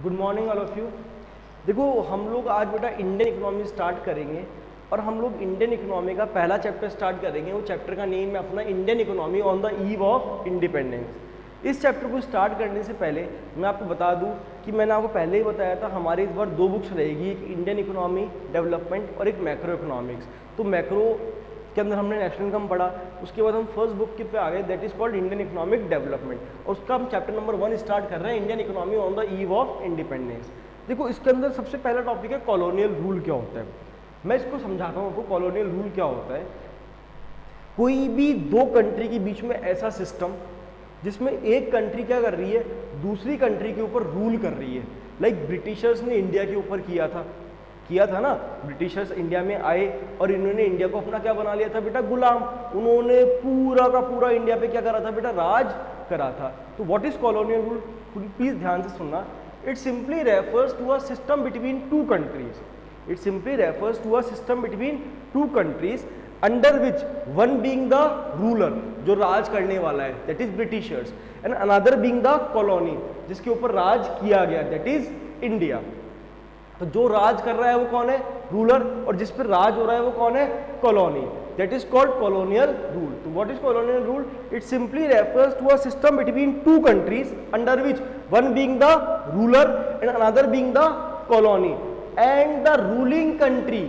Good morning all of you. देखो हम लोग आज बेटा इंडियन इकोनॉमी स्टार्ट करेंगे और हम लोग इंडियन इकोनॉमी का पहला चैप्टर स्टार्ट करेंगे। वो चैप्टर का नेम है अपना Indian economy on the eve of independence. इस चैप्टर को स्टार्ट करने से पहले मैं आपको बता दूं कि मैंने आपको पहले ही बताया था हमारी इस बार दो बुक्स रहेगी, एक इंडियन इकोनॉमी डेवलपमेंट और एक मैक्रो इकोनॉमिक्स। तो मैक्रो के अंदर हमने नेशनल इनकम पढ़ा, उसके बाद हम फर्स्ट बुक के पे आ गए that is called Indian economic development और उसका हम चैप्टर नंबर 1 स्टार्ट कर रहे हैं, Indian economy on the eve of independence. देखो इसके अंदर सबसे पहला टॉपिक है कॉलोनियल रूल क्या होता है। मैं इसको समझाता हूँ आपको कॉलोनियल रूल क्या होता है। कोई भी दो कंट्री के बीच में ऐसा सिस्टम जिसमें एक कंट्री क्या कर रही है, दूसरी कंट्री के ऊपर रूल कर रही है। लाइक ब्रिटिशर्स ने इंडिया के ऊपर किया था ना। ब्रिटिशर्स इंडिया में आए और इन्होंने इंडिया को अपना क्या बना लिया था बेटा, गुलाम। उन्होंने पूरा का पूरा इंडिया पे क्या करा था बेटा, राज करा था। तो what is colonial rule, please ध्यान से सुनना। It simply refers to a system between two countries. It simply refers to a system between two countries under which one being the ruler, जो राज करने वाला है, that is Britishers, and another being the colony, जिसके ऊपर राज किया गया, that is India. तो जो राज कर रहा है वो कौन है, रूलर, और जिस पर राज हो रहा है वो कौन है, colony. That is called colonial rule. तो what is colonial rule, it simply refers to a system between two countries under which one being the ruler and another being the colony, and the ruling country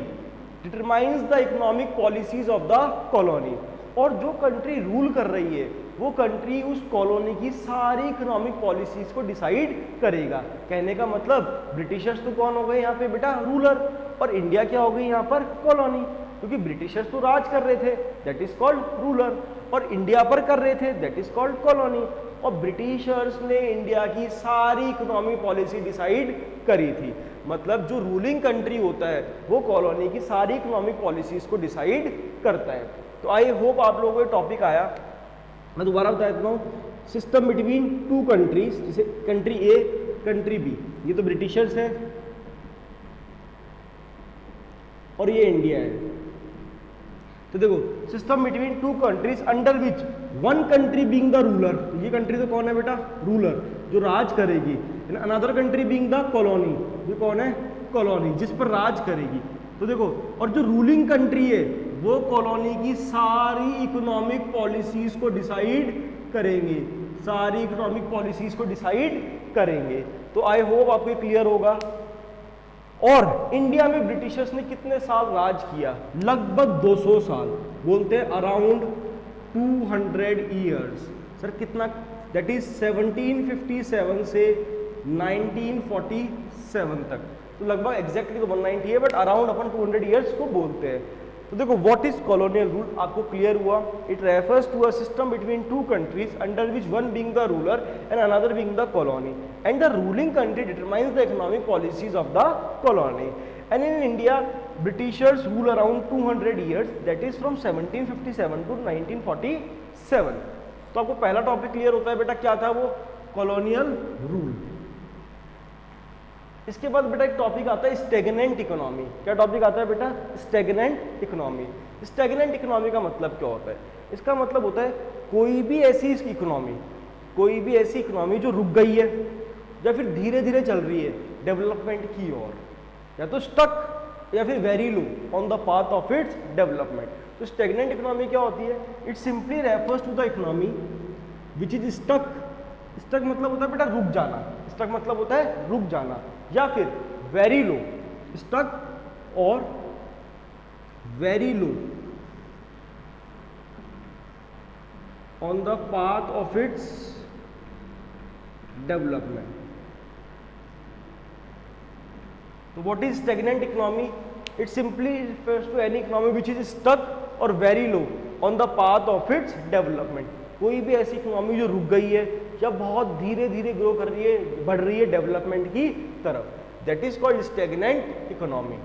determines the economic policies of the colony. और जो country rule कर रही है वो country उस colony की सारी economic policies को डिसाइड करेगा। कहने का मतलब ब्रिटिशर्स तो कौन हो गए यहाँ पे बेटा, रूलर, और इंडिया क्या हो गई यहाँ पर, कॉलोनी। क्योंकि ब्रिटिशर्स तो राज कर रहे थे, दैट इज कॉल्ड रूलर, और इंडिया पर कर रहे थे, दैट इज कॉल्ड कॉलोनी। और ब्रिटिशर्स ने इंडिया की सारी इकोनॉमिक पॉलिसी डिसाइड करी थी। मतलब जो रूलिंग कंट्री होता है वो कॉलोनी की सारी इकोनॉमिक पॉलिसीज को डिसाइड करता है। तो आई होप आप लोगों को ये टॉपिक आया। मैं दोबारा बता देता हूँ, सिस्टम बिटवीन टू कंट्रीज, जैसे कंट्री ए कंट्री बी, ये तो ब्रिटिशर्स है और ये इंडिया है। तो देखो system between two countries under which one country being the ruler, तो ये कंट्री तो कौन है बेटा, रूलर, जो राज करेगी, and another country being the colony, ये कौन है, कॉलोनी, जिस पर राज करेगी। तो देखो, और जो रूलिंग कंट्री है वो कॉलोनी की सारी इकोनॉमिक पॉलिसीज को डिसाइड करेंगे, सारी इकोनॉमिक पॉलिसीज को डिसाइड करेंगे। तो आई होप आपको क्लियर होगा। और इंडिया में ब्रिटिशर्स ने कितने साल राज किया, लगभग 200 साल, बोलते हैं अराउंड 200 ईयर्स। सर कितना, दैट इज 1757 से 1947 तक। तो लगभग एग्जैक्टली तो 190 है, बट अराउंड अपन 200 ईयर्स को बोलते हैं। तो देखो व्हाट इज कॉलोनियल रूल, आपको क्लियर हुआ। It refers to a system between two countries under which one being the ruler and another being the colony, and the ruling country determines the economic policies of the colony. And in India Britishers rule around 200 years, that is from 1757 to 1947। तो आपको पहला topic clear होता है बेटा, क्या था वो, colonial rule. इसके बाद बेटा एक टॉपिक आता है स्टैग्नेंट इकोनॉमी। क्या टॉपिक आता है बेटा, स्टैग्नेंट इकोनॉमी। स्टैग्नेंट इकोनॉमी का मतलब क्या होता है, इसका मतलब होता है कोई भी ऐसी इकोनॉमी जो रुक गई है या फिर धीरे धीरे चल रही है डेवलपमेंट की ओर, या तो स्टक या फिर very low on the path of its development. तो स्टैग्नेंट इकोनॉमी क्या होती है, it simply refers to the economy which is stuck. Stuck मतलब होता है बेटा रुक जाना, स्टक मतलब होता है रुक जाना, या फिर very low, stuck or very low on the path of its development. तो what is stagnant economy, it simply refers to any economy which is stuck or very low on the path of its development. कोई भी ऐसी economy जो रुक गई है या बहुत धीरे धीरे ग्रो कर रही है, बढ़ रही है डेवलपमेंट की तरफ, that is called stagnant economy.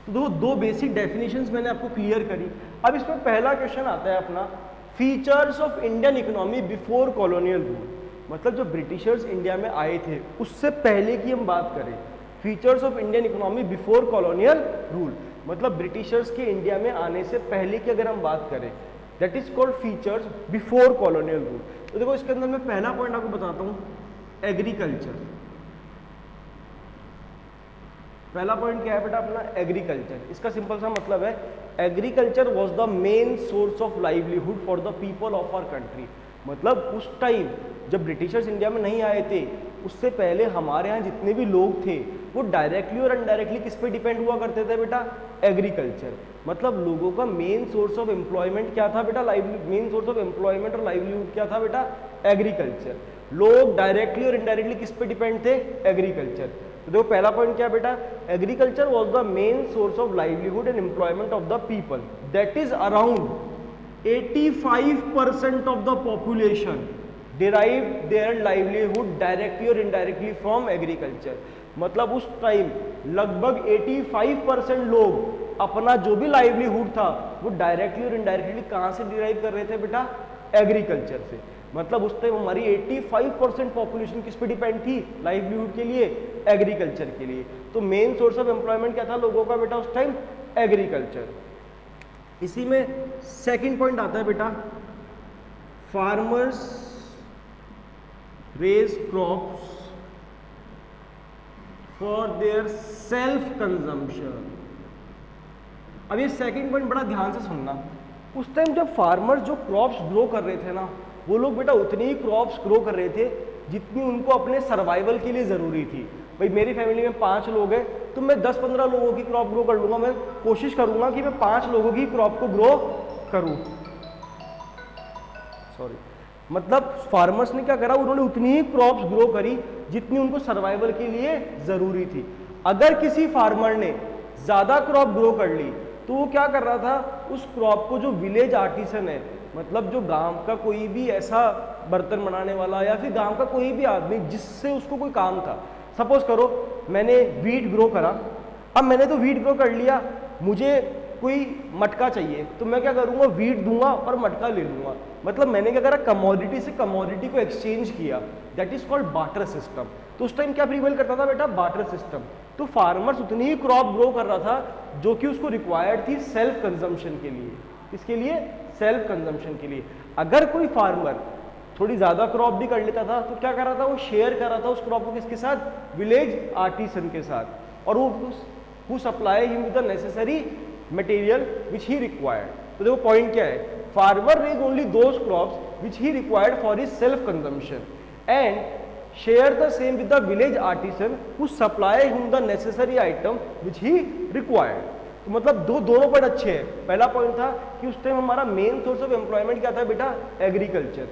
तो दो बेसिक डेफिनेशंस मैंने आपको क्लियर करी। अब इसमें पहला क्वेश्चन आता है अपना, features of Indian economy before colonial rule. मतलब जो ब्रिटिशर्स इंडिया में आए थे उससे पहले की हम बात करें, features of Indian economy before colonial rule, मतलब ब्रिटिशर्स के इंडिया में आने से पहले की अगर हम बात करें that is called features before colonial rule. तो देखो इसके अंदर मैं पहला पॉइंट आपको बताता हूँ, एग्रीकल्चर। पहला पॉइंट क्या है बेटा अपना, एग्रीकल्चर। इसका सिंपल सा मतलब है agriculture was the main source of livelihood for the people of our country. मतलब उस टाइम जब ब्रिटिशर्स इंडिया में नहीं आए थे, उससे पहले हमारे यहाँ जितने भी लोग थे वो डायरेक्टली और इनडायरेक्टली किस पे डिपेंड हुआ करते थे बेटा, एग्रीकल्चर। मतलब लोगों का मेन सोर्स ऑफ एम्प्लॉयमेंट क्या था बेटा, मेन सोर्स ऑफ एम्प्लॉयमेंट और लाइवलीहुड क्या था बेटा, एग्रीकल्चर। लोग डायरेक्टली और इनडायरेक्टली किस पे डिपेंड थे, एग्रीकल्चर। तो देखो पहला पॉइंट क्या बेटा, agriculture was the main source of livelihood and employment of the people, that is around 85% of the population derived their livelihood directly or indirectly from agriculture। मतलब उस टाइम लगभग 85% लोग अपना जो भी लाइवलीहुड था वो डायरेक्टली और इनडायरेक्टली कहाँ से डिराइव कर रहे थे बेटा, एग्रीकल्चर से। मतलब उस टाइम हमारी 85% पॉपुलेशन किस पे डिपेंड थी, लाइवलीहुड के लिए, एग्रीकल्चर के लिए। तो मेन सोर्स ऑफ एम्प्लॉयमेंट क्या था लोगों का बेटा उस टाइम, एग्रीकल्चर। इसी में सेकंड पॉइंट आता है बेटा, farmers raise crops for their self consumption. अब ये सेकंड पॉइंट बड़ा ध्यान से सुनना। उस टाइम जब फार्मर्स जो क्रॉप्स ग्रो कर रहे थे ना, वो लोग बेटा उतनी ही क्रॉप्स ग्रो कर रहे थे जितनी उनको अपने सर्वाइवल के लिए ज़रूरी थी। भाई मेरी फैमिली में 5 लोग हैं तो मैं 10-15 लोगों की क्रॉप ग्रो कर लूँगा, मैं कोशिश करूँगा कि मैं 5 लोगों की क्रॉप को ग्रो करूँ। सॉरी, मतलब फार्मर्स ने क्या करा, उन्होंने उतनी ही क्रॉप्स ग्रो करी जितनी उनको सर्वाइवल के लिए ज़रूरी थी। अगर किसी फार्मर ने ज़्यादा क्रॉप ग्रो कर ली तो वो क्या कर रहा था, उस क्रॉप को जो विलेज आर्टिसन है, मतलब जो गांव का कोई भी ऐसा बर्तन बनाने वाला या फिर गांव का कोई भी आदमी जिससे उसको कोई काम था, सपोज करो मैंने वीट ग्रो करा, अब मैंने तो वीट ग्रो कर लिया, मुझे कोई मटका चाहिए तो मैं क्या करूँगा, वीट दूंगा और मटका ले लूँगा। मतलब मैंने क्या करा, कमोडिटी से कमोडिटी को एक्सचेंज किया, that is called barter system. तो उस टाइम क्या प्रीवेल करता था बेटा, बार्टर सिस्टम। तो फार्मर्स उतनी ही क्रॉप ग्रो कर रहा था जो कि उसको रिक्वायर्ड थी सेल्फ कंजम्पशन के लिए। किसके लिए, सेल्फ कंजम्पशन के लिए। अगर कोई फार्मर थोड़ी ज़्यादा क्रॉप भी कर लेता था तो क्या कर रहा था, वो शेयर कर रहा था उस क्रॉप को किसके साथ, विलेज आर्टिसन के साथ, और वो supply him with the necessary material which he required. तो देखो पॉइंट क्या है, farmer raise only those crops which he required for his self consumption and share the same with the village artisan who supply him the necessary item which he required. तो मतलब दोनों point अच्छे हैं। पहला point था कि उस time हमारा मेन सोर्स ऑफ एम्प्लॉयमेंट क्या था बेटा, एग्रीकल्चर,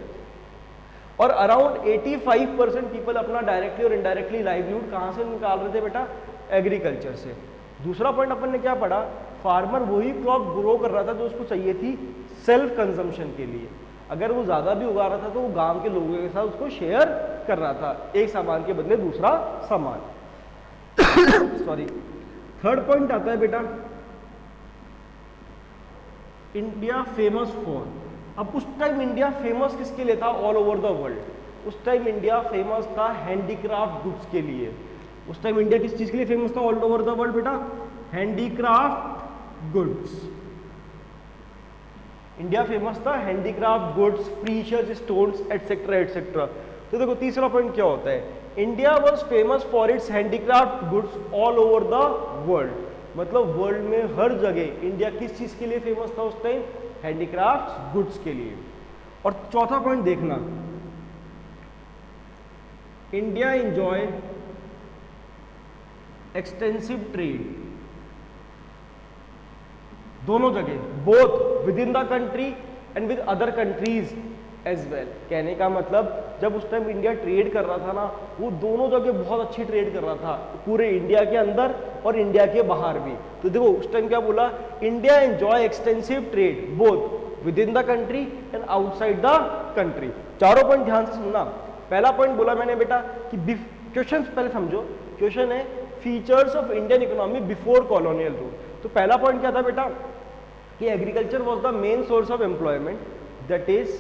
और अराउंड 85% पीपल अपना डायरेक्टली और इनडायरेक्टली लाइवलीहुड कहाँ से निकाल रहे थे बेटा, एग्रीकल्चर से। दूसरा पॉइंट अपन ने क्या पढ़ा, फार्मर वही क्रॉप ग्रो कर रहा था जो उसको चाहिए थी सेल्फ कंजम्पशन के लिए। अगर वो ज़्यादा भी उगा रहा था तो वो गांव के लोगों के साथ उसको शेयर कर रहा था, एक सामान के बदले दूसरा सामान। सॉरी। थर्ड पॉइंट आता है बेटा, इंडिया फेमस फॉर। अब उस टाइम इंडिया फेमस किसके लिए था, ऑल ओवर द वर्ल्ड। उस टाइम इंडिया फेमस था हैंडीक्राफ्ट गुड्स के लिए। उस टाइम इंडिया किस चीज के लिए फेमस था ऑल ओवर द वर्ल्ड बेटा, हैंडीक्राफ्ट गुड्स। इंडिया फेमस था handicraft goods, precious stones etcetera etcetera. तो देखो तीसरा पॉइंट क्या होता है, India was famous for its handicraft goods all over the world. मतलब वर्ल्ड में हर जगह इंडिया किस चीज के लिए फेमस था उस टाइम, हैंडीक्राफ्ट गुड्स के लिए। और चौथा पॉइंट देखना, इंडिया एंजॉय एक्सटेंसिव ट्रेड, दोनों जगह, both with in the country and with other countries as well. कहने का मतलब जब उस टाइम इंडिया ट्रेड कर रहा था ना, वो दोनों जगह बहुत अच्छी ट्रेड कर रहा था, पूरे इंडिया के अंदर और इंडिया के बाहर भी। तो देखो उस टाइम क्या बोला, India enjoy extensive trade both with in the country and outside the country. चारों पॉइंट ध्यान से सुनना। पहला पॉइंट बोला मैंने बेटा कि क्वेश्चन पहले समझो, क्वेश्चन है features of Indian economy before colonial rule. तो पहला पॉइंट क्या था बेटा कि agriculture was the main source of employment, that is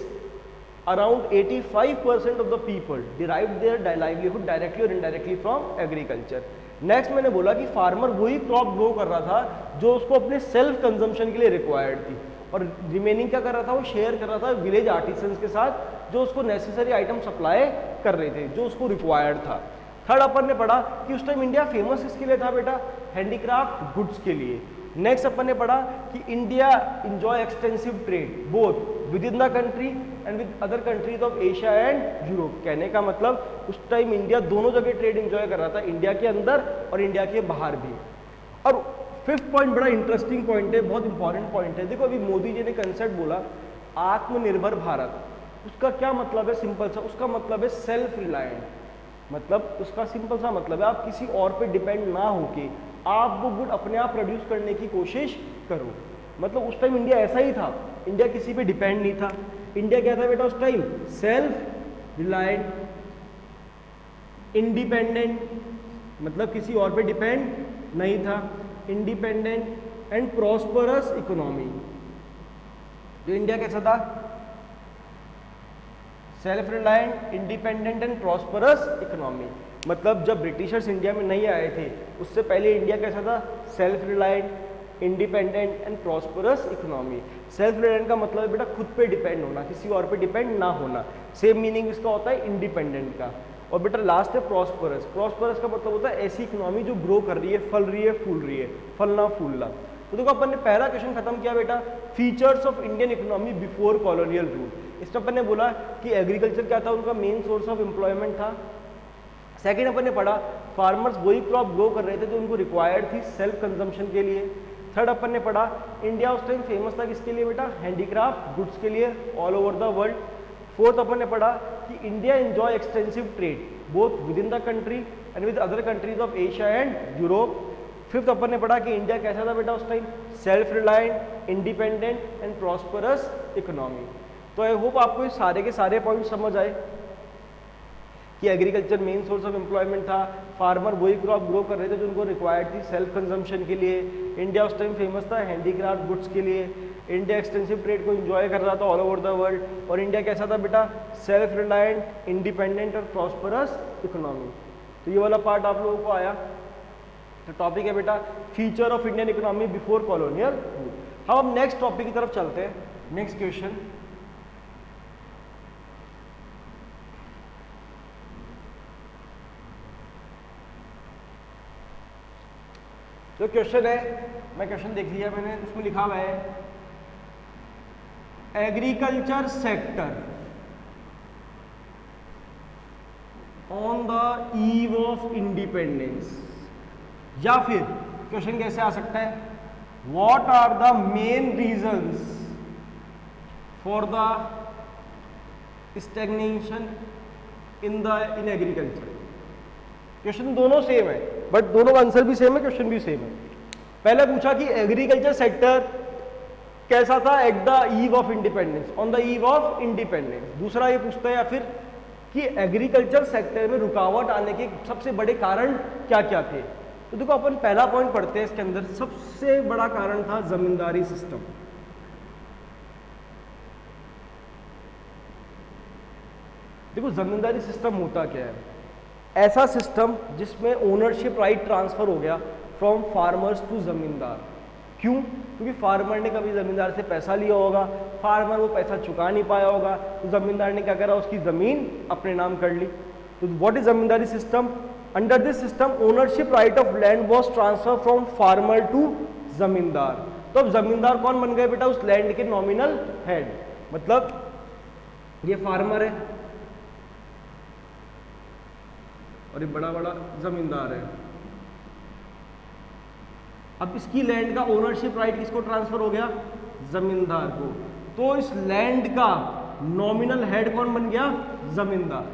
around 85% of the people derived their livelihood directly or indirectly from agriculture. Next मैंने बोला कि फार्मर वही क्रॉप ग्रो कर रहा था जो उसको अपने सेल्फ कंजम्पशन के लिए रिक्वायर्ड थी। और रिमेनिंग क्या कर रहा था, वो शेयर कर रहा था विलेज आर्टिसंस के साथ जो उसको नेसेसरी आइटम सप्लाई कर रहे थे, जो उसको रिक्वायर्ड था। थर्ड अपन ने पढ़ा कि उस टाइम इंडिया फेमस किसके लिए था बेटा, हैंडीक्राफ्ट गुड्स के लिए। नेक्स्ट अपन ने पढ़ा कि India enjoy extensive trade both with in the country and with other countries of Asia and Europe. कहने का मतलब उस टाइम इंडिया दोनों जगह ट्रेड इंजॉय कर रहा था, इंडिया के अंदर और इंडिया के बाहर भी। और फिफ्थ पॉइंट बड़ा इंटरेस्टिंग पॉइंट है, बहुत इंपॉर्टेंट पॉइंट है। देखो अभी मोदी जी ने कंसेप्ट बोला आत्मनिर्भर भारत, उसका क्या मतलब है, सिंपल सा, उसका मतलब है सेल्फ रिलायंट। मतलब उसका सिंपल सा मतलब है आप किसी और पे डिपेंड ना होके आप वो गुड अपने आप प्रोड्यूस करने की कोशिश करो। मतलब उस टाइम इंडिया ऐसा ही था, इंडिया किसी पे डिपेंड नहीं था। इंडिया क्या था बेटा उस टाइम, सेल्फ रिलायंट, इंडिपेंडेंट, मतलब किसी और पे डिपेंड नहीं था, इंडिपेंडेंट एंड प्रॉस्परस इकोनॉमी। जो इंडिया कैसा था, self reliant, independent and prosperous economy. मतलब जब ब्रिटिशर्स इंडिया में नहीं आए थे उससे पहले इंडिया कैसा था, self reliant, independent and prosperous economy. Self reliant का मतलब है बेटा खुद पे डिपेंड होना, किसी और पे डिपेंड ना होना। सेम मीनिंग इसका होता है इंडिपेंडेंट का। और बेटा लास्ट है प्रॉस्परस। प्रॉस्परस का मतलब होता है ऐसी इकोनॉमी जो ग्रो कर रही है, फल रही है, फूल रही है, फलना फूलना। तो देखो अपन ने पहला क्वेश्चन खत्म किया बेटा, features of Indian economy before colonial rule. इसमें अपन ने बोला कि एग्रीकल्चर क्या था, उनका मेन सोर्स ऑफ एम्प्लॉयमेंट था। सेकेंड अपन ने पढ़ा फार्मर्स वही क्रॉप ग्रो कर रहे थे जो उनको रिक्वायर्ड थी सेल्फ कंजम्पशन के लिए। थर्ड अपन ने पढ़ा इंडिया उस टाइम फेमस था किसके लिए बेटा, हैंडीक्राफ्ट गुड्स के लिए all over the world. Fourth अपन ने पढ़ा कि India enjoy extensive trade both with in the country and with other countries of Asia and Europe. Fifth अपन ने पढ़ा कि इंडिया कैसा था बेटा उस time, self reliant, independent and prosperous economy. तो आई होप आपको ये सारे के सारे पॉइंट समझ आए कि agriculture main source of employment था, फार्मर वही क्रॉप ग्रो कर रहे थे जो उनको रिक्वायर्ड थी सेल्फ कंजम्पशन के लिए, इंडिया उस टाइम फेमस था हैंडीक्राफ्ट गुड्स के लिए, इंडिया एक्सटेंसिव ट्रेड को एंजॉय कर रहा था ऑल ओवर द वर्ल्ड, और इंडिया कैसा था बेटा, सेल्फ रिलायंट, इंडिपेंडेंट और प्रॉस्परस इकोनॉमी। तो ये वाला पार्ट आप लोगों को आया। तो टॉपिक है बेटा feature of Indian economy before colonial rule. हम नेक्स्ट टॉपिक की तरफ चलते हैं। नेक्स्ट क्वेश्चन, जो क्वेश्चन है, मैं क्वेश्चन देख लिया मैंने, उसमें लिखा हुआ है agriculture sector on the eve of independence, या फिर क्वेश्चन कैसे आ सकता है, what are the main reasons for the stagnation in agriculture. Question दोनों सेम है, बट दोनों का आंसर भी सेम है, क्वेश्चन भी सेम है। पहले पूछा कि एग्रीकल्चर सेक्टर कैसा था eight the eve of independence, on the eve of independence. दूसरा ये पूछता है या फिर कि एग्रीकल्चर सेक्टर में रुकावट आने के सबसे बड़े कारण क्या क्या थे। तो देखो अपन पहला पॉइंट पढ़ते हैं, इसके अंदर सबसे बड़ा कारण था जमींदारी सिस्टम। देखो जमींदारी सिस्टम होता क्या है, ऐसा सिस्टम जिसमें ओनरशिप राइट ट्रांसफर हो गया फ्रॉम फार्मर्स टू जमींदार। क्यों? क्योंकि फार्मर ने कभी जमींदार से पैसा लिया होगा, फार्मर वो पैसा चुका नहीं पाया होगा, तो जमींदार ने क्या करा, उसकी जमीन अपने नाम कर ली। तो what is zamindari system? Under this system ownership right of land was transfer from farmer to zamindar. तो अब जमींदार कौन बन गए बेटा, उस लैंड के नॉमिनल हेड। मतलब ये फार्मर है और ये बड़ा बड़ा जमींदार है। अब इसकी लैंड का ओनरशिप राइट किसको ट्रांसफर हो गया, जमींदार को। तो इस लैंड का नॉमिनल हेड कौन बन गया, जमींदार।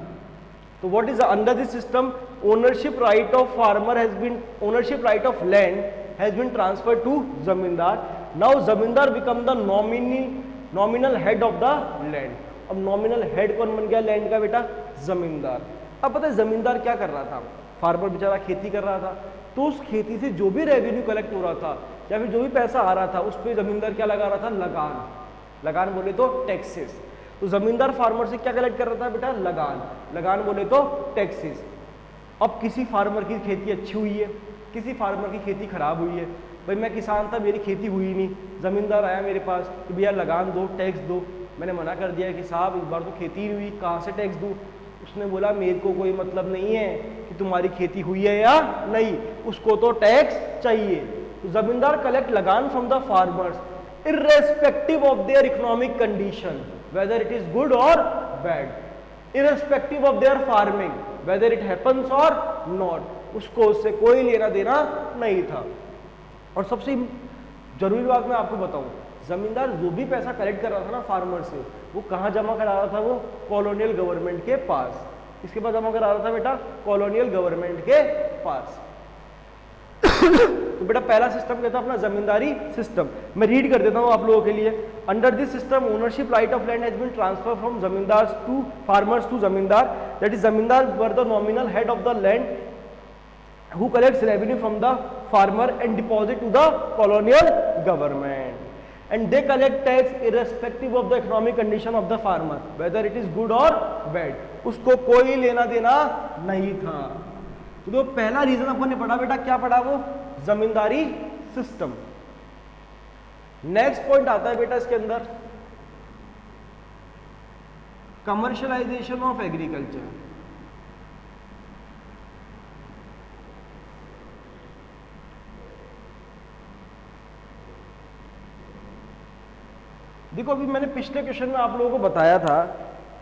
तो what is under this system, ownership right of farmer has been, ownership right of land has been transfer to zamindar. Now zamindar become the nominal head of the land. अब नॉमिनल हेड कौन बन गया land का बेटा, जमींदार। अब पता है जमींदार क्या कर रहा था, फार्मर बेचारा खेती कर रहा था, तो उस खेती से जो भी रेवेन्यू कलेक्ट हो रहा था या फिर जो भी पैसा आ रहा था उस पर जमींदार क्या लगा रहा था, लगान। लगान बोले तो टैक्सेस। तो जमींदार फार्मर से क्या कलेक्ट कर रहा था बेटा, लगान। लगान बोले तो टैक्सेस। अब किसी फार्मर की खेती अच्छी हुई है, किसी फार्मर की खेती खराब हुई है, भाई मैं किसान था, मेरी खेती हुई नहीं, ज़मींदार आया मेरे पास कि भैया लगान दो, टैक्स दो। मैंने मना कर दिया कि साहब इस बार तो खेती ही नहीं हुई, कहाँ से टैक्स दूँ। उसने बोला मेरे को कोई मतलब नहीं है कि तुम्हारी खेती हुई है या नहीं, उसको तो टैक्स चाहिए। तो zamindar collect lagaan from the farmers irrespective of their economic condition, whether it is good or bad, irrespective of their farming, whether it happens or not. उसको उससे कोई लेना देना नहीं था। और सबसे जरूरी बात मैं आपको बताऊं, जमींदार जो भी पैसा कलेक्ट कर रहा था ना फार्मर से, वो कहाँ जमा करा रहा था? वो कॉलोनियल गवर्नमेंट के पास। इसके पास जमा करा रहा था बेटा? कॉलोनियल गवर्नमेंट के पास। तो बेटा पहला सिस्टम क्या था? अपना जमींदारी सिस्टम। मैं रीड कर देता हूं आप लोगों के लिए। Under this system ownership right of land has been transfer from zamindar to farmers to zamindar, that is zamindar were the nominal head of the land who collects revenue from the farmer and deposit to the colonial government, and they collect tax irrespective of the economic condition of the farmer, whether it is good or bad. उसको कोई लेना देना नहीं था। तो पहला reason अपन ने पढ़ा बेटा, क्या पढ़ा? वो जमींदारी सिस्टम। नेक्स्ट पॉइंट आता है बेटा इसके अंदर, कमर्शियलाइजेशन ऑफ एग्रीकल्चर। देखो अभी मैंने पिछले क्वेश्चन में आप लोगों को बताया था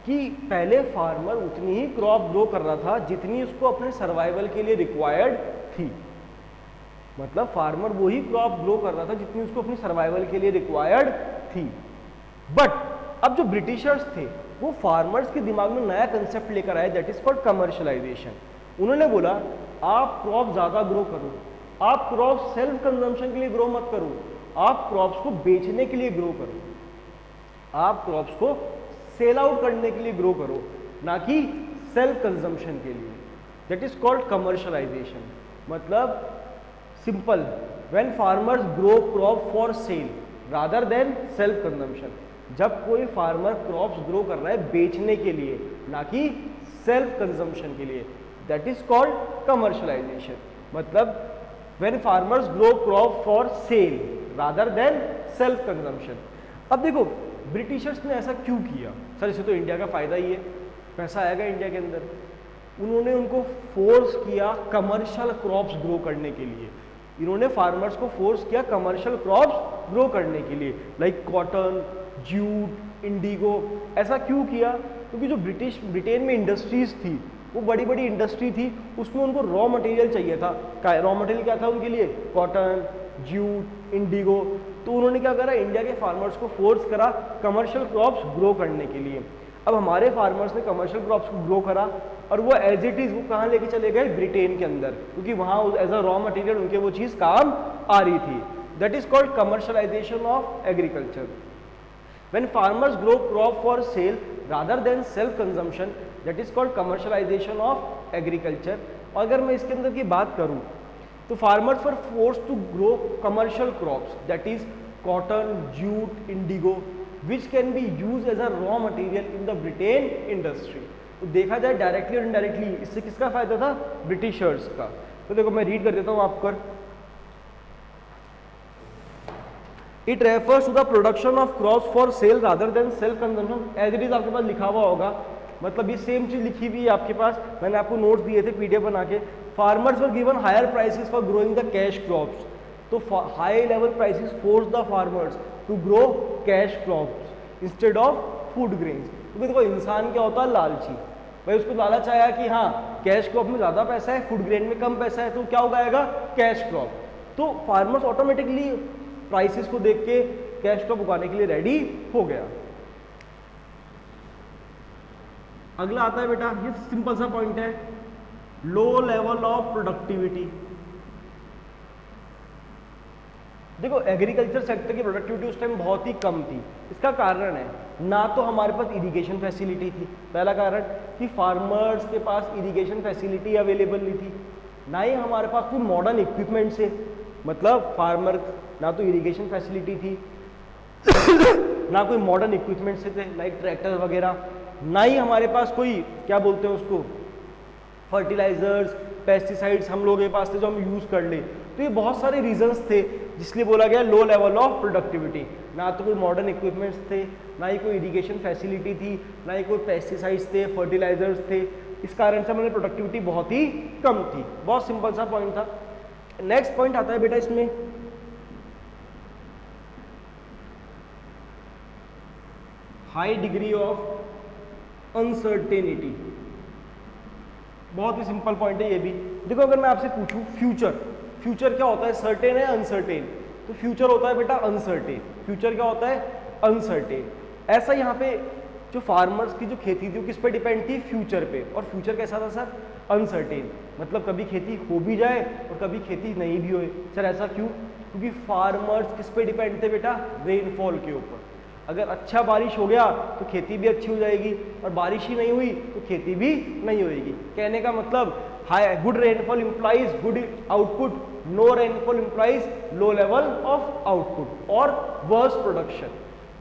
कि पहले फार्मर उतनी ही क्रॉप ग्रो कर रहा था जितनी उसको अपने सर्वाइवल के लिए रिक्वायर्ड थी। मतलब फार्मर वही क्रॉप ग्रो कर रहा था जितनी उसको अपनी सर्वाइवल के लिए रिक्वायर्ड थी। बट अब जो ब्रिटिशर्स थे वो फार्मर्स के दिमाग में नया कंसेप्ट लेकर आए, दैट इज कॉल्ड कमर्शियलाइजेशन। उन्होंने बोला आप क्रॉप ज्यादा ग्रो करो, आप क्रॉप सेल्फ कंजम्पशन के लिए ग्रो मत करो, आप क्रॉप्स को बेचने के लिए ग्रो करो, आप क्रॉप्स को सेल आउट करने के लिए ग्रो करो, ना कि सेल्फ कंजम्पशन के लिए। That is called commercialisation. मतलब simple, when farmers grow crop for sale rather than self consumption. जब कोई फार्मर क्रॉप्स ग्रो कर रहा है बेचने के लिए, ना कि सेल्फ कंजम्पशन के लिए, दैट इज कॉल्ड कमर्शियलाइजेशन। मतलब when farmers grow crop for sale rather than self consumption. अब देखो ब्रिटिशर्स ने ऐसा क्यों किया? सर इससे तो इंडिया का फायदा ही है, पैसा आएगा इंडिया के अंदर। उन्होंने उनको फोर्स किया कमर्शियल क्रॉप्स ग्रो करने के लिए। इन्होंने फार्मर्स को फोर्स किया कमर्शियल क्रॉप्स ग्रो करने के लिए, लाइक कॉटन, जूट, इंडिगो। ऐसा क्यों किया? क्योंकि जो ब्रिटेन में इंडस्ट्रीज थी वो बड़ी बड़ी इंडस्ट्री थी, उसमें उनको रॉ मटेरियल चाहिए था। रॉ मटेरियल क्या था उनके लिए? Cotton, jute, Indigo. तो उन्होंने क्या करा? इंडिया के फार्मर्स को फोर्स करा कमर्शियल क्रॉप्स ग्रो करने के लिए। अब हमारे फार्मर्स ने कमर्शियल क्रॉप्स को ग्रो करा और वो एज इट इज वो कहाँ लेके चले गए? ब्रिटेन के अंदर, क्योंकि वहाँ एज अ रॉ मटेरियल उनके वो चीज़ काम आ रही थी। That is called commercialisation of agriculture. When farmers grow crop for sale rather than self consumption, that is called commercialisation of agriculture. अगर मैं इसके अंदर की बात करूँ तो farmers were force to grow commercial crops, that is cotton, jute, indigo, which can be use as a raw material in the Britain industry. तो देखा जाए डायरेक्टली और इनडायरेक्टली इससे किसका फायदा था? ब्रिटिशर्स का। तो देखो मैं रीड कर देता हूँ आपको। It refers to the production of crops for sale rather than self consumption. As it is आपके पास लिखा हुआ होगा, मतलब ये सेम चीज लिखी हुई है आपके पास, मैंने आपको नोट्स दिए थे पीडीएफ बना के। Farmers were given higher prices for growing the cash crops. तो high level prices force the farmers to grow cash crops instead of food grains. क्योंकि देखो इंसान क्या होता है? लालची। भाई उसको लालच आया कि हाँ कैश क्रॉप में ज़्यादा पैसा है, फूड ग्रेन में कम पैसा है, तो क्या उगाएगा? Cash crop. तो फार्मर्स ऑटोमेटिकली प्राइसेस को देख के कैश क्रॉप उगाने के लिए रेडी हो गया। अगला आता है बेटा, ये सिंपल सा पॉइंट है, लो लेवल ऑफ प्रोडक्टिविटी। देखो एग्रीकल्चर सेक्टर की प्रोडक्टिविटी उस टाइम बहुत ही कम थी। इसका कारण है, ना तो हमारे पास इरिगेशन फैसिलिटी थी, पहला कारण कि फार्मर्स के पास इरिगेशन फैसिलिटी अवेलेबल नहीं थी, ना ही हमारे पास कोई मॉडर्न इक्विपमेंट से, मतलब फार्मर ना तो इरिगेशन फैसिलिटी थी ना कोई मॉडर्न इक्विपमेंट से थे लाइक ट्रैक्टर वगैरह, ना ही हमारे पास कोई क्या बोलते हैं उसको फर्टिलाइजर्स, पेस्टिसाइड्स हम लोगों के पास थे जो हम यूज़ कर ले। तो ये बहुत सारे रीजंस थे जिसलिए बोला गया लो लेवल ऑफ प्रोडक्टिविटी। ना तो कोई मॉडर्न इक्विपमेंट्स थे, ना ही कोई इरिगेशन फैसिलिटी थी, ना ही कोई पेस्टिसाइड्स थे, फर्टिलाइजर्स थे, इस कारण से हमारी प्रोडक्टिविटी बहुत ही कम थी। बहुत सिंपल सा पॉइंट था। नेक्स्ट पॉइंट आता है बेटा इसमें हाई डिग्री ऑफ अनसर्टेनिटी। बहुत ही सिंपल पॉइंट है ये भी। देखो अगर मैं आपसे पूछूं फ्यूचर क्या होता है, सर्टेन है अनसर्टेन? तो फ्यूचर होता है बेटा अनसर्टेन। फ्यूचर क्या होता है? अनसर्टेन। ऐसा यहाँ पे जो फार्मर्स की जो खेती थी वो किस पे डिपेंड थी? फ्यूचर पे। और फ्यूचर कैसा था सर? अनसर्टेन। मतलब कभी खेती हो भी जाए और कभी खेती नहीं भी होए। सर ऐसा क्यों? क्योंकि फार्मर्स किस पे डिपेंड थे बेटा? रेनफॉल के ऊपर। अगर अच्छा बारिश हो गया तो खेती भी अच्छी हो जाएगी, और बारिश ही नहीं हुई तो खेती भी नहीं होगी। कहने का मतलब high good rainfall implies good output, no rainfall implies low level of output और वर्स प्रोडक्शन।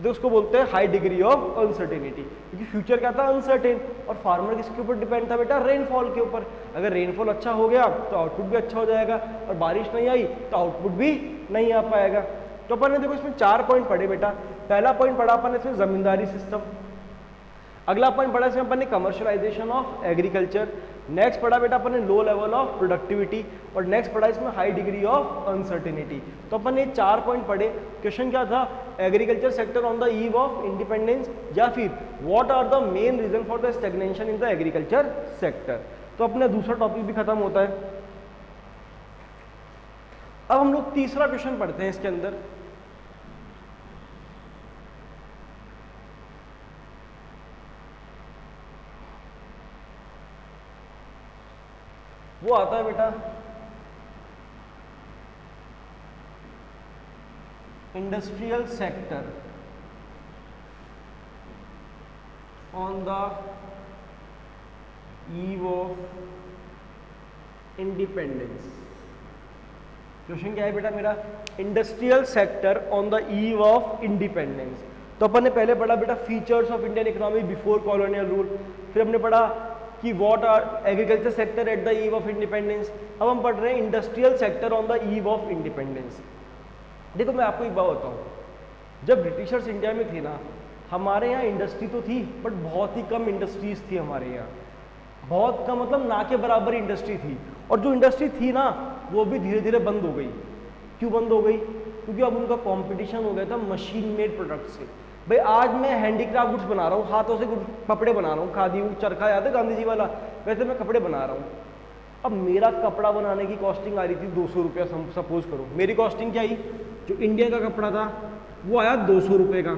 तो उसको बोलते हैं हाई डिग्री ऑफ अनसर्टेनिटी। क्योंकि फ्यूचर क्या था? अनसर्टेन। और फार्मर किसके ऊपर डिपेंड था बेटा? रेनफॉल के ऊपर। अगर रेनफॉल अच्छा हो गया तो आउटपुट भी अच्छा हो जाएगा, और बारिश नहीं आई तो आउटपुट भी नहीं आ पाएगा। तो अपन ने देखो इसमें 4 पॉइंट पढ़े बेटा। पहला पॉइंट पढ़ा अपन ने इसमें जमींदारी सिस्टम। अगला पॉइंट पढ़ा इसमें अपन ने कमर्शियलाइजेशन ऑफ एग्रीकल्चर। नेक्स्ट पढ़ा बेटा अपन ने लो लेवल ऑफ प्रोडक्टिविटी, और नेक्स्ट पढ़ा इसमें हाई डिग्री ऑफ अनसर्टेनिटी। तो अपन ने 4 पॉइंट पढ़े। क्वेश्चन क्या था? Agriculture sector on the eve of independence, या फिर what are the main reason for the stagnation in the agriculture sector. तो अपना दूसरा टॉपिक भी खत्म होता है। अब हम लोग तीसरा क्वेश्चन पढ़ते हैं इसके अंदर। वो आता है बेटा industrial sector on the eve of independence. Question क्या है बेटा मेरा? Industrial sector on the eve of independence. तो अपन ने पहले पढ़ा बेटा features of Indian economy before colonial rule, फिर हमने पढ़ा कि what are agriculture sector at the eve of independence. अब हम पढ़ रहे हैं industrial sector on the eve of independence. देखो मैं आपको एक बात बताऊं, जब ब्रिटिशर्स इंडिया में थे ना, हमारे यहाँ इंडस्ट्री तो थी बट बहुत ही कम इंडस्ट्रीज थी हमारे यहाँ। बहुत कम मतलब ना के बराबर इंडस्ट्री थी, और जो इंडस्ट्री थी ना वो भी धीरे धीरे बंद हो गई। क्यों बंद हो गई? क्योंकि अब उनका कंपटीशन हो गया था मशीन मेड प्रोडक्ट से। भाई आज मैं हैंडीक्राफ्ट गुड्स बना रहा हूँ, हाथों से कपड़े बना रहा हूँ, खादी चरखा याद है गांधी जी वाला, वैसे मैं कपड़े बना रहा हूँ। अब मेरा कपड़ा बनाने की कॉस्टिंग आ रही थी 200 रुपया, सपोज करो। मेरी कॉस्टिंग क्या आई? जो इंडिया का कपड़ा था वो आया 200 रुपये का।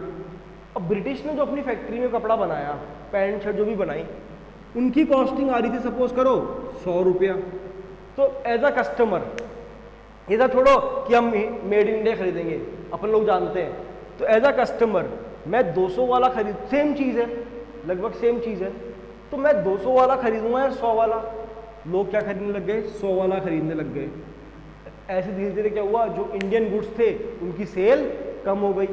अब ब्रिटिश ने जो अपनी फैक्ट्री में कपड़ा बनाया, पैंट शर्ट जो भी बनाई, उनकी कॉस्टिंग आ रही थी सपोज करो 100 रुपया। तो एज अ कस्टमर, ऐसा छोड़ो कि हम मेड इन इंडिया खरीदेंगे, अपन लोग जानते हैं, तो एज अ कस्टमर मैं 200 वाला खरीद, सेम चीज़ है, लगभग सेम चीज़ है, तो मैं 200 वाला खरीदूंगा या 100 वाला? लोग क्या खरीदने लग गए? 100 वाला खरीदने लग गए। ऐसे धीरे धीरे क्या हुआ? जो इंडियन गुड्स थे उनकी सेल कम हो गई।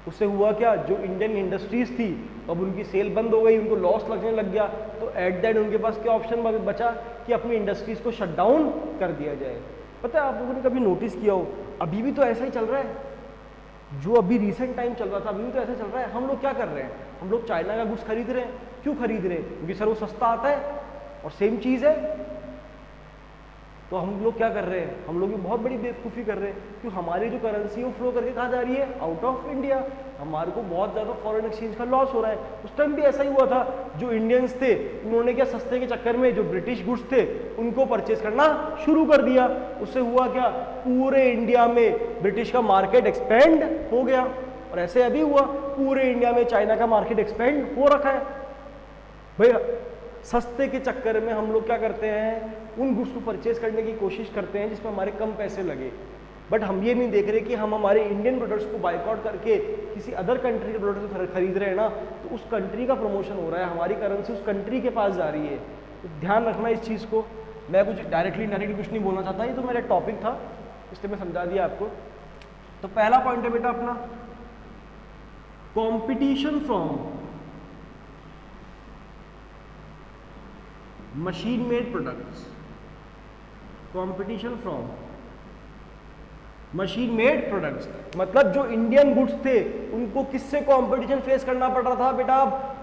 उससे हुआ क्या? जो इंडियन इंडस्ट्रीज थी अब उनकी सेल बंद हो गई, उनको लॉस लगने लग गया। तो एट दैट उनके पास क्या ऑप्शन बचा कि अपनी इंडस्ट्रीज को शट डाउन कर दिया जाए। पता है आप लोगों ने कभी नोटिस किया हो, अभी भी तो ऐसा ही चल रहा है। जो अभी रिसेंट टाइम चल रहा था अभी भी तो ऐसा चल रहा है। हम लोग क्या कर रहे हैं? हम लोग चाइना का गुड्स खरीद रहे हैं। क्यों खरीद रहे हैं? क्योंकि सर वो सस्ता आता है और सेम चीज़ है। तो हम लोग क्या कर रहे हैं? हम लोग भी बहुत बड़ी बेवकूफ़ी कर रहे हैं, क्योंकि हमारी जो करेंसी है वो फ्लो करके कहाँ जा रही है? Out of India. हमारे को बहुत ज़्यादा फॉरेन एक्सचेंज का लॉस हो रहा है। उस टाइम भी ऐसा ही हुआ था। जो इंडियंस थे उन्होंने क्या, सस्ते के चक्कर में जो ब्रिटिश गुड्स थे उनको परचेज करना शुरू कर दिया। उससे हुआ क्या? पूरे इंडिया में ब्रिटिश का मार्केट एक्सपेंड हो गया। और ऐसे अभी हुआ, पूरे इंडिया में चाइना का मार्केट एक्सपेंड हो रखा है। भैया सस्ते के चक्कर में हम लोग क्या करते हैं? उन गुड्स को परचेज करने की कोशिश करते हैं जिसमें हमारे कम पैसे लगे। बट हम ये नहीं देख रहे कि हम हमारे इंडियन प्रोडक्ट्स को बाइकआउट करके किसी अदर कंट्री के प्रोडक्ट्स खरीद रहे हैं ना, तो उस कंट्री का प्रमोशन हो रहा है, हमारी करेंसी उस कंट्री के पास जा रही है। तो ध्यान रखना इस चीज़ को। मैं कुछ डायरेक्टली कुछ नहीं बोलना चाहता, ये तो मेरा टॉपिक था इसलिए मैं समझा दिया आपको। तो पहला पॉइंट है बेटा अपना competition from machine made products, competition from machine made products, मतलब जो इंडियन गुड्स थे उनको किससे कंपटीशन फेस करना पड़ रहा था बेटा?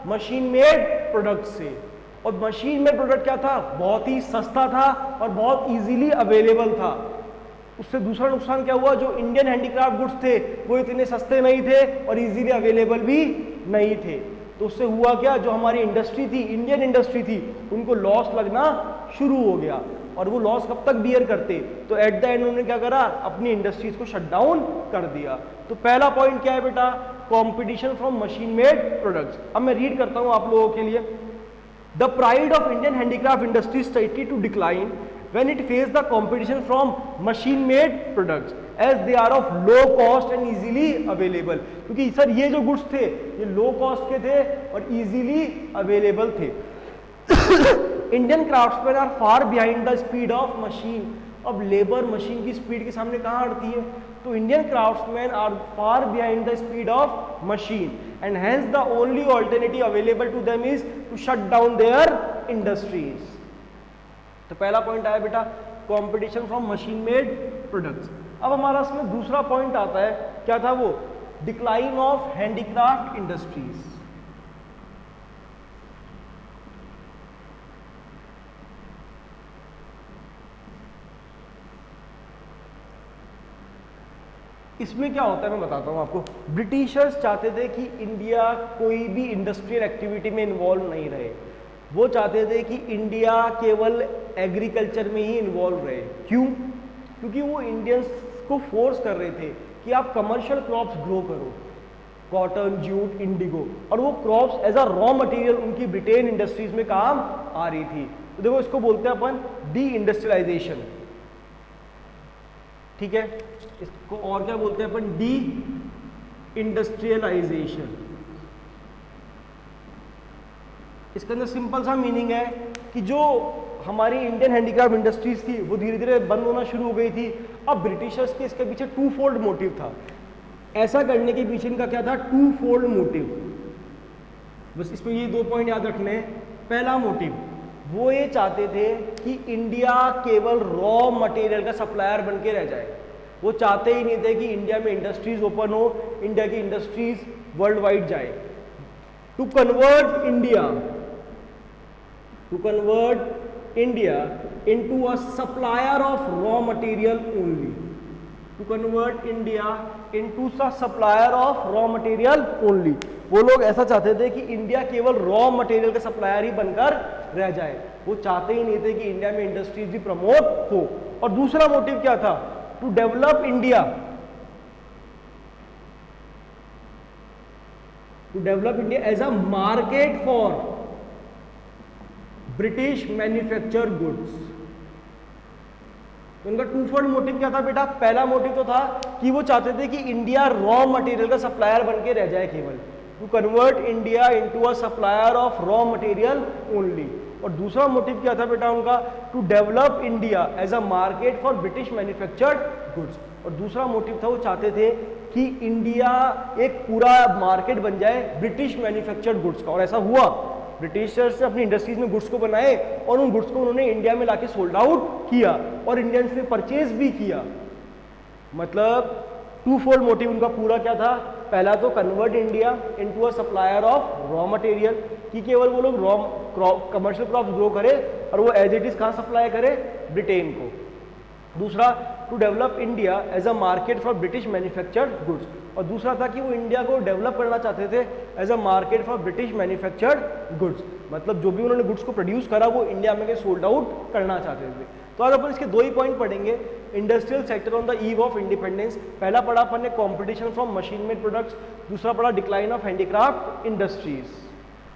मशीन मेड प्रोडक्ट्स से। और मशीन मेड प्रोडक्ट क्या था? बहुत ही सस्ता था और बहुत इजीली अवेलेबल था। उससे दूसरा नुकसान क्या हुआ? जो इंडियन हैंडीक्राफ्ट गुड्स थे वो इतने सस्ते नहीं थे और इजीली अवेलेबल भी नहीं थे। तो उससे हुआ क्या? जो हमारी इंडस्ट्री थी, इंडियन इंडस्ट्री थी, उनको लॉस लगना शुरू हो गया। और वो लॉस कब तक बियर करते? तो एट द एंड उन्होंने क्या करा? अपनी इंडस्ट्रीज को शट डाउन कर दिया। तो पहला पॉइंट क्या है बेटा? Competition from machine made products. अब मैं रीड करता हूं आप लोगों के लिए। The pride of Indian handicraft industry started to decline when it faced the competition from machine made products as they are of low cost and easily available। क्योंकि sir ये जो गुड्स थे ये लो कॉस्ट के थे और easily available थे। Indian craftsman are far behind the speed of machine. अब लेबर मशीन की स्पीड के सामने कहाँ अड़ती है? तो Indian craftsman are far behind the speed of machine and hence the only alternative available to them is to shut down their industries. तो पहला पॉइंट आया बेटा competition from machine made products. अब हमारा इसमें दूसरा पॉइंट आता है, क्या था वो? Decline of handicraft industries. इसमें क्या होता है मैं बताता हूं आपको। ब्रिटिशर्स चाहते थे कि इंडिया कोई भी इंडस्ट्रियल एक्टिविटी में इन्वॉल्व नहीं रहे। वो चाहते थे कि इंडिया केवल एग्रीकल्चर में ही इन्वॉल्व रहे। क्यों? क्योंकि वो इंडियंस को फोर्स कर रहे थे कि आप कमर्शियल क्रॉप्स ग्रो करो, कॉटन, जूट, इंडिगो, और वो crops as a raw material उनकी ब्रिटेन इंडस्ट्रीज में काम आ रही थी। तो देखो इसको बोलते हैं अपन डी इंडस्ट्रियलाइजेशन, ठीक है। इसको और क्या बोलते हैं अपन? D industrialisation. इसके अंदर सिंपल सा मीनिंग है कि जो हमारी इंडियन हैंडीक्राफ्ट इंडस्ट्रीज थी वो धीरे धीरे बंद होना शुरू हो गई थी। अब ब्रिटिशर्स के इसके पीछे टू फोल्ड मोटिव था। ऐसा करने के पीछे इनका क्या था? Twofold motive. बस इसमें ये दो पॉइंट याद रखने हैं। पहला मोटिव, वो ये चाहते थे कि इंडिया केवल रॉ मटेरियल का सप्लायर बन के रह जाए। वो चाहते ही नहीं थे कि इंडिया में इंडस्ट्रीज ओपन हो, इंडिया की इंडस्ट्रीज वर्ल्ड वाइड जाए। To convert India into a supplier of raw material only, to convert India into a supplier of raw material only। वो लोग ऐसा चाहते थे कि इंडिया केवल रॉ मटेरियल का सप्लायर ही बनकर रह जाए। वो चाहते ही नहीं थे कि इंडिया में इंडस्ट्रीज भी प्रमोट हो। और दूसरा मोटिव क्या था? To develop India, as a market for British manufacture goods. तो उनका टू फोल्ड मोटिव क्या था बेटा? पहला मोटिव तो था कि वो चाहते थे कि इंडिया रॉ मटेरियल का सप्लायर बन के रह जाए केवल, to convert India into a supplier of raw material only. और दूसरा मोटिव क्या था बेटा उनका? To develop India as a market for British manufactured goods. और दूसरा मोटिव था वो चाहते थे कि इंडिया एक पूरा मार्केट बन जाए ब्रिटिश मैन्युफैक्चर्ड गुड्स का। और ऐसा हुआ। ब्रिटिशर्स ने अपनी इंडस्ट्रीज में गुड्स को बनाए और उन गुड्स को उन्होंने इंडिया में लाके सोल्ड आउट किया और इंडियंस ने परचेज भी किया। मतलब टू फोल्ड मोटिव उनका पूरा क्या था? पहला तो convert India into a supplier of raw material, कि केवल वो लोग रॉ कमर्शियल क्रॉप्स ग्रो करे और वो एज इट इज कहाँ सप्लाई करे? ब्रिटेन को। दूसरा, to develop India as a market for British manufactured goods. और दूसरा था कि वो इंडिया को डेवलप करना चाहते थे as a market for British manufactured goods. मतलब जो भी उन्होंने गुड्स को प्रोड्यूस करा वो इंडिया में सोल्ड आउट करना चाहते थे। तो आज अपन इसके दो ही पॉइंट पढ़ेंगे। Industrial sector on the eve of independence. पहला पढ़ा अपन ने competition from machine made products, दूसरा पढ़ा decline of handicraft industries.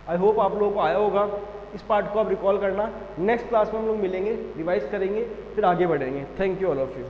I hope आप लोगों को आया होगा। इस पार्ट को आप रिकॉल करना। नेक्स्ट क्लास में हम लोग मिलेंगे, रिवाइज करेंगे, फिर आगे बढ़ेंगे। Thank you all of you.